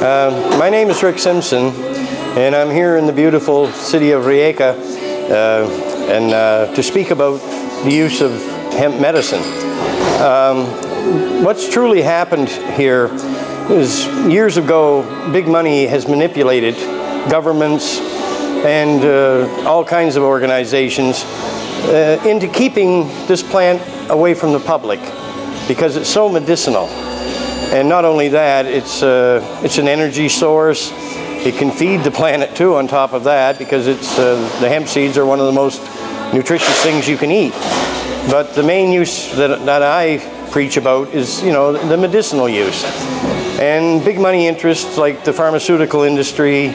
My name is Rick Simpson, and I'm here in the beautiful city of Rijeka to speak about the use of hemp medicine. What's truly happened here is years ago, big money has manipulated governments and all kinds of organizations into keeping this plant away from the public because it's so medicinal. And not only that, it's an energy source. It can feed the planet too on top of that, because the hemp seeds are one of the most nutritious things you can eat. But the main use that I preach about is, the medicinal use. And big money interests like the pharmaceutical industry,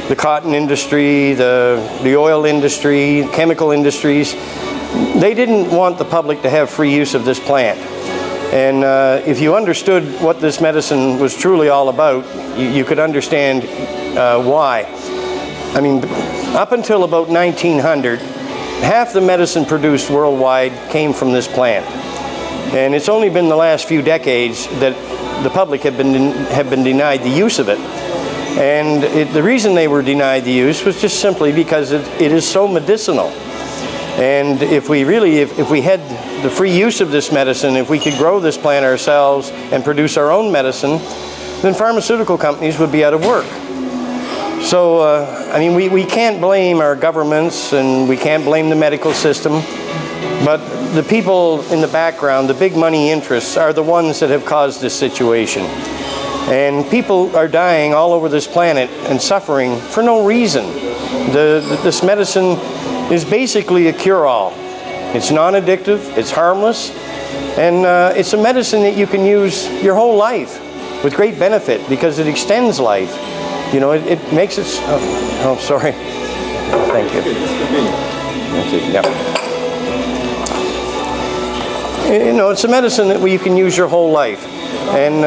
the cotton industry, the oil industry, chemical industries, they didn't want the public to have free use of this plant. And if you understood what this medicine was truly all about, you could understand why. I mean, up until about 1900, half the medicine produced worldwide came from this plant. And it's only been the last few decades that the public have been denied the use of it. And the reason they were denied the use was just simply because it is so medicinal. And if we had the free use of this medicine, if we could grow this plant ourselves and produce our own medicine, then pharmaceutical companies would be out of work. So, I mean, we can't blame our governments and we can't blame the medical system, but the people in the background, the big money interests, are the ones that have caused this situation. And people are dying all over this planet and suffering for no reason. This medicine is basically a cure-all. It's non-addictive, it's harmless, and it's a medicine that you can use your whole life with great benefit because it extends life. It makes it... Oh, sorry. Thank you. Thank you. Yeah. It's a medicine that you can use your whole life. And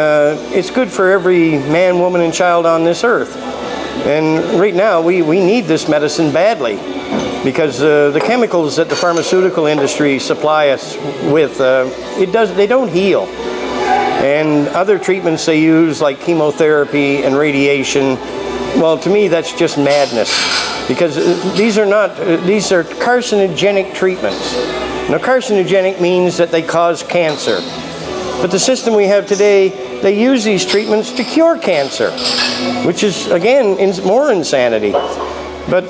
it's good for every man, woman, and child on this earth. And right now, we need this medicine badly, because the chemicals that the pharmaceutical industry supply us with, they don't heal. And other treatments they use, like chemotherapy and radiation, well, to me, that's just madness, because these are carcinogenic treatments. Now, carcinogenic means that they cause cancer. But the system we have today, they use these treatments to cure cancer, which is, again, more insanity. But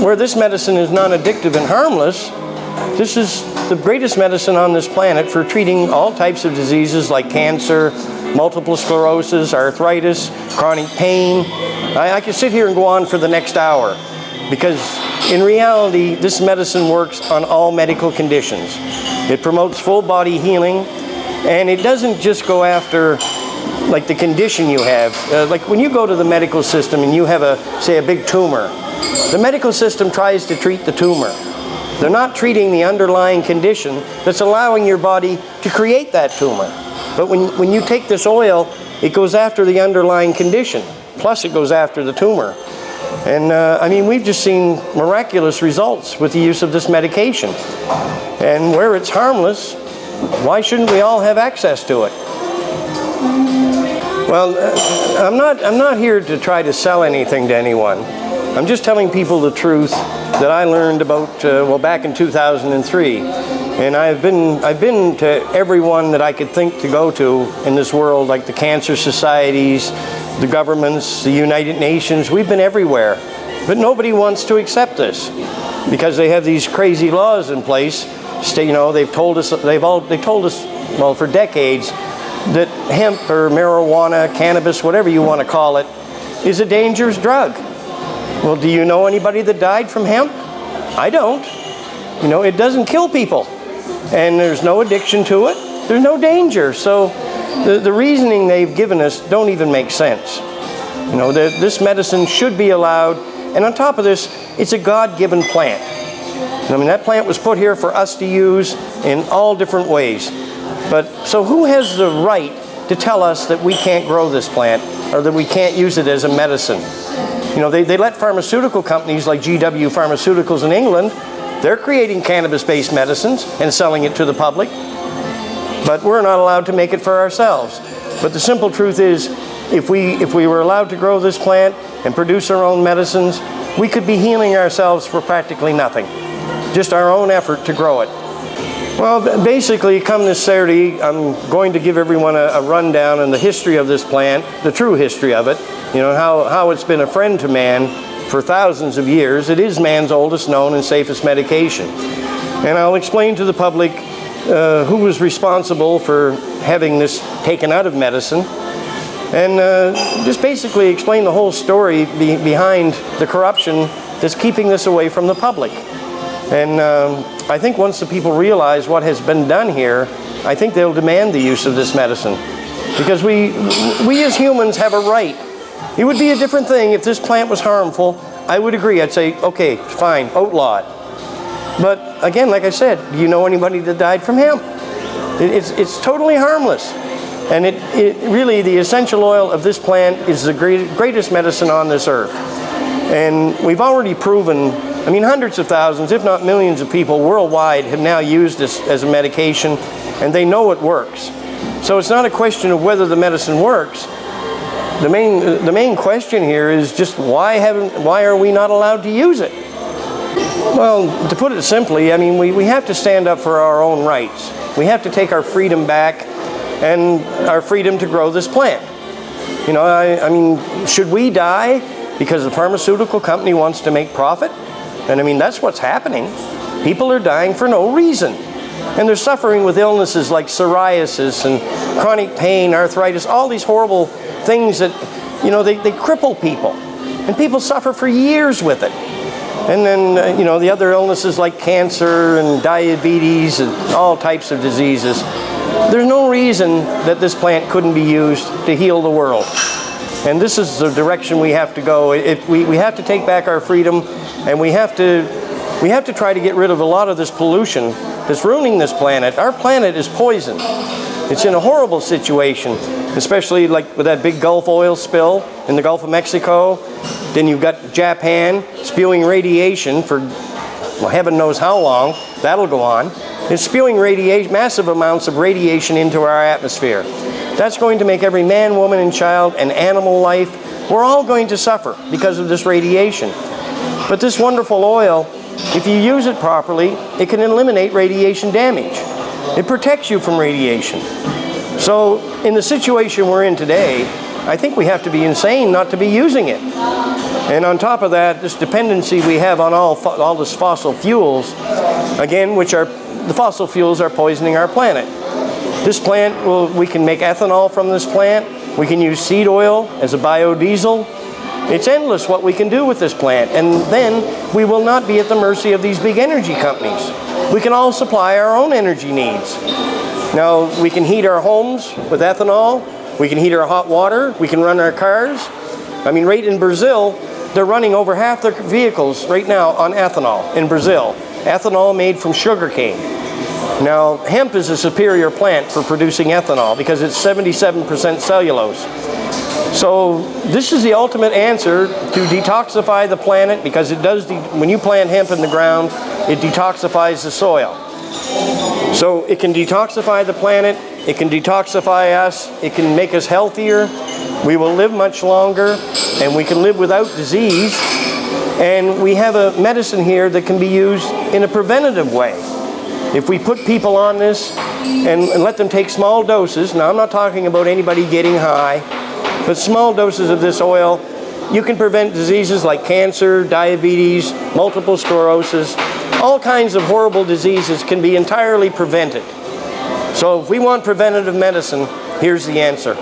where this medicine is non-addictive and harmless, this is the greatest medicine on this planet for treating all types of diseases like cancer, multiple sclerosis, arthritis, chronic pain. I could sit here and go on for the next hour, because in reality, this medicine works on all medical conditions. It promotes full body healing, and it doesn't just go after like the condition you have. Like when you go to the medical system and you have say a big tumor, the medical system tries to treat the tumor. They're not treating the underlying condition that's allowing your body to create that tumor. But when you take this oil, it goes after the underlying condition, plus it goes after the tumor. And I mean, we've just seen miraculous results with the use of this medication. And where it's harmless, why shouldn't we all have access to it? Well, I'm not here to try to sell anything to anyone. I'm just telling people the truth that I learned about, back in 2003. And I've been to everyone that I could think to go to in this world, like the cancer societies, the governments, the United Nations. We've been everywhere. But nobody wants to accept this because they have these crazy laws in place. They've told us, well, for decades, that hemp or marijuana, cannabis, whatever you want to call it, is a dangerous drug. Well, do you know anybody that died from hemp? I don't. It doesn't kill people. And there's no addiction to it. There's no danger. So the reasoning they've given us don't even make sense. This medicine should be allowed. And on top of this, it's a God-given plant. I mean, that plant was put here for us to use in all different ways. But so who has the right to tell us that we can't grow this plant or that we can't use it as a medicine? They let pharmaceutical companies like GW Pharmaceuticals in England, they're creating cannabis-based medicines and selling it to the public. But we're not allowed to make it for ourselves. But the simple truth is, if we were allowed to grow this plant and produce our own medicines, we could be healing ourselves for practically nothing. Just our own effort to grow it. Well, basically, come this Saturday, I'm going to give everyone a rundown on the history of this plant, the true history of it, you know, how it's been a friend to man for thousands of years. It is man's oldest known and safest medication. And I'll explain to the public who was responsible for having this taken out of medicine, and just basically explain the whole story behind the corruption that's keeping this away from the public. And I think once the people realize what has been done here, I think they'll demand the use of this medicine. Because we as humans have a right. It would be a different thing if this plant was harmful. I would agree. I'd say, okay, fine, outlaw it. But again, like I said, do you know anybody that died from hemp? It's totally harmless. And it really, the essential oil of this plant is the greatest medicine on this earth. And we've already proven, I mean, hundreds of thousands, if not millions of people worldwide have now used this as a medication, and they know it works. So it's not a question of whether the medicine works. The main question here is just why are we not allowed to use it? Well, to put it simply, I mean, we have to stand up for our own rights. We have to take our freedom back and our freedom to grow this plant. You know, I mean, should we die because the pharmaceutical company wants to make profit? And I mean, that's what's happening. People are dying for no reason. And they're suffering with illnesses like psoriasis and chronic pain, arthritis, all these horrible things that, you know, they cripple people. And people suffer for years with it. And then, you know, the other illnesses like cancer and diabetes and all types of diseases. There's no reason that this plant couldn't be used to heal the world. And this is the direction we have to go. We have to take back our freedom, and we have to try to get rid of a lot of this pollution that's ruining this planet. Our planet is poisoned. It's in a horrible situation, especially like with that big Gulf oil spill in the Gulf of Mexico. Then you've got Japan spewing radiation for, well, heaven knows how long. That'll go on. It's spewing massive amounts of radiation into our atmosphere. That's going to make every man, woman, and child and animal life, we're all going to suffer because of this radiation. But this wonderful oil, if you use it properly, it can eliminate radiation damage. It protects you from radiation. So in the situation we're in today, I think we have to be insane not to be using it. And on top of that, this dependency we have on all this fossil fuels, again, the fossil fuels are poisoning our planet. This plant, we can make ethanol from this plant. We can use seed oil as a biodiesel. It's endless what we can do with this plant. And then we will not be at the mercy of these big energy companies. We can all supply our own energy needs. Now, we can heat our homes with ethanol. We can heat our hot water. We can run our cars. I mean, right in Brazil, they're running over half their vehicles right now on ethanol in Brazil. Ethanol made from sugarcane. Now, hemp is a superior plant for producing ethanol because it's 77% cellulose. So this is the ultimate answer to detoxify the planet, because it does, when you plant hemp in the ground, it detoxifies the soil. So it can detoxify the planet, it can detoxify us, it can make us healthier, we will live much longer, and we can live without disease. And we have a medicine here that can be used in a preventative way. If we put people on this and let them take small doses, now I'm not talking about anybody getting high, but small doses of this oil, you can prevent diseases like cancer, diabetes, multiple sclerosis. All kinds of horrible diseases can be entirely prevented. So if we want preventative medicine, here's the answer.